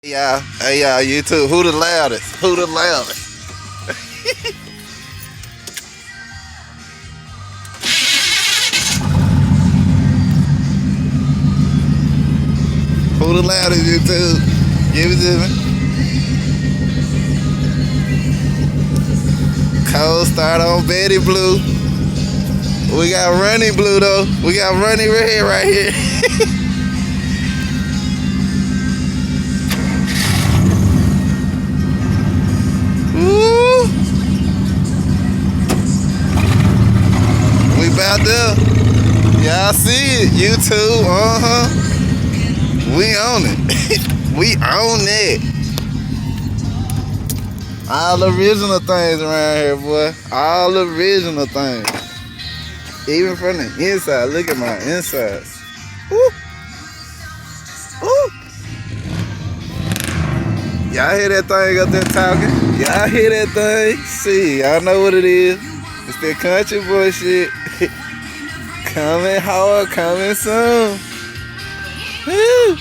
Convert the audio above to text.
Yeah, hey y'all, you too. Who the loudest? Who the loudest? Who the loudest, you too? Give it to me. Cold start on Betty Blue. We got Running Blue though. We got Running right here. Woo! We about there. Y'all see it. You too. We own it. We own it. All original things around here, boy. All original things. Even from the inside. Look at my insides. Woo! Woo! Y'all hear that thing up there talking? Y'all hear that thing? See, y'all know what it is. It's that country bullshit. Coming hard, coming soon. Woo!